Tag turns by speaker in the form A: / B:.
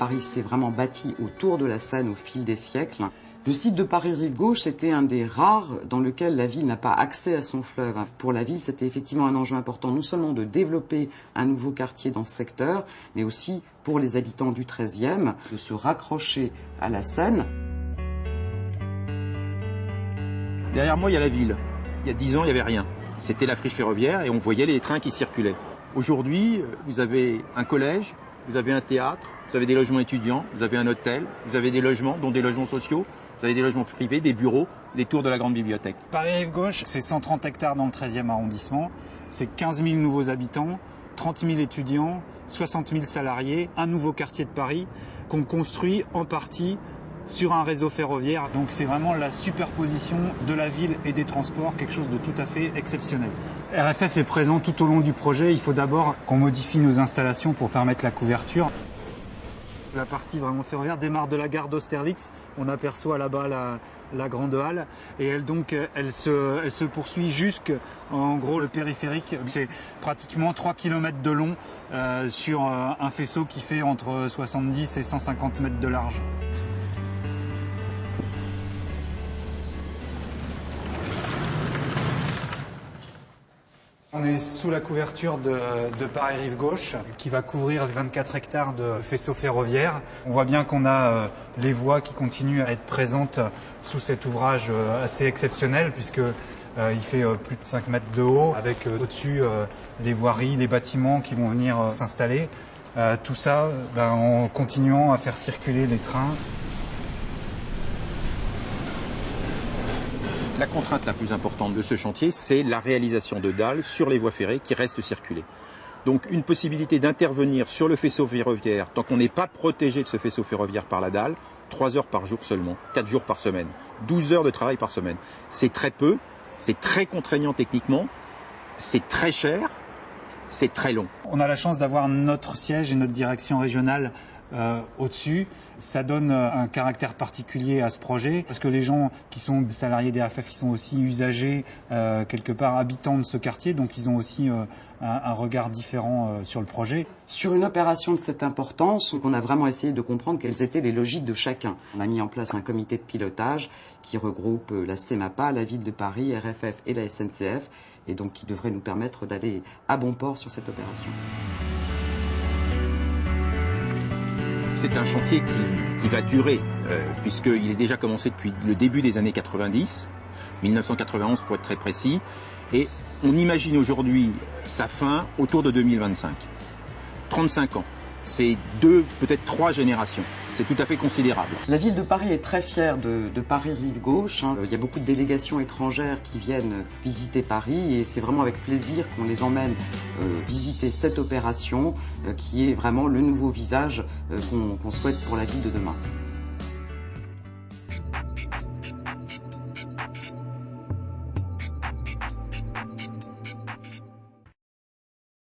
A: Paris s'est vraiment bâti autour de la Seine au fil des siècles. Le site de Paris-Rive-Gauche, c'était un des rares dans lequel la ville n'a pas accès à son fleuve. Pour la ville, c'était effectivement un enjeu important, non seulement de développer un nouveau quartier dans ce secteur, mais aussi pour les habitants du 13e, de se raccrocher à la Seine.
B: Derrière moi, il y a la ville. Il y a 10 ans, il n'y avait rien. C'était la friche ferroviaire et on voyait les trains qui circulaient. Aujourd'hui, vous avez un collège, vous avez un théâtre, vous avez des logements étudiants, vous avez un hôtel, vous avez des logements, dont des logements sociaux, vous avez des logements privés, des bureaux, des tours de la grande bibliothèque.
C: Paris-Rive-Gauche, c'est 130 hectares dans le 13e arrondissement, c'est 15 000 nouveaux habitants, 30 000 étudiants, 60 000 salariés, un nouveau quartier de Paris qu'on construit en partie sur un réseau ferroviaire. Donc c'est vraiment la superposition de la ville et des transports, quelque chose de tout à fait exceptionnel. RFF est présent tout au long du projet. Il faut d'abord qu'on modifie nos installations pour permettre la couverture. La partie vraiment ferroviaire démarre de la gare d'Austerlitz. On aperçoit là-bas la grande halle et elle se poursuit jusqu'en gros le périphérique. C'est pratiquement 3 km de long sur un faisceau qui fait entre 70 et 150 mètres de large. On est sous la couverture de Paris-Rive-Gauche qui va couvrir les 24 hectares de faisceau ferroviaire. On voit bien qu'on a les voies qui continuent à être présentes sous cet ouvrage assez exceptionnel puisque il fait plus de 5 mètres de haut avec au-dessus les voiries, les bâtiments qui vont venir s'installer. Tout ça en continuant à faire circuler les trains.
B: La contrainte la plus importante de ce chantier, c'est la réalisation de dalles sur les voies ferrées qui restent circuler. Donc une possibilité d'intervenir sur le faisceau ferroviaire, tant qu'on n'est pas protégé de ce faisceau ferroviaire par la dalle, 3 heures par jour seulement, 4 jours par semaine, 12 heures de travail par semaine. C'est très peu, c'est très contraignant techniquement, c'est très cher, c'est très long.
C: On a la chance d'avoir notre siège et notre direction régionale au-dessus. Ça donne un caractère particulier à ce projet parce que les gens qui sont salariés des RFF, ils sont aussi usagers, quelque part habitants de ce quartier, donc ils ont aussi un regard différent sur le projet.
A: Sur une opération de cette importance, on a vraiment essayé de comprendre quelles étaient les logiques de chacun. On a mis en place un comité de pilotage qui regroupe la CEMAPA, la Ville de Paris, RFF et la SNCF, et donc qui devrait nous permettre d'aller à bon port sur cette opération.
B: C'est un chantier qui va durer, puisqu'il est déjà commencé depuis le début des années 90, 1991 pour être très précis, et on imagine aujourd'hui sa fin autour de 2025. 35 ans, c'est 2, peut-être 3 générations. C'est tout à fait considérable.
A: La ville de Paris est très fière de Paris-Rive-Gauche. Il y a beaucoup de délégations étrangères qui viennent visiter Paris et c'est vraiment avec plaisir qu'on les emmène visiter cette opération qui est vraiment le nouveau visage qu'on souhaite pour la ville de demain.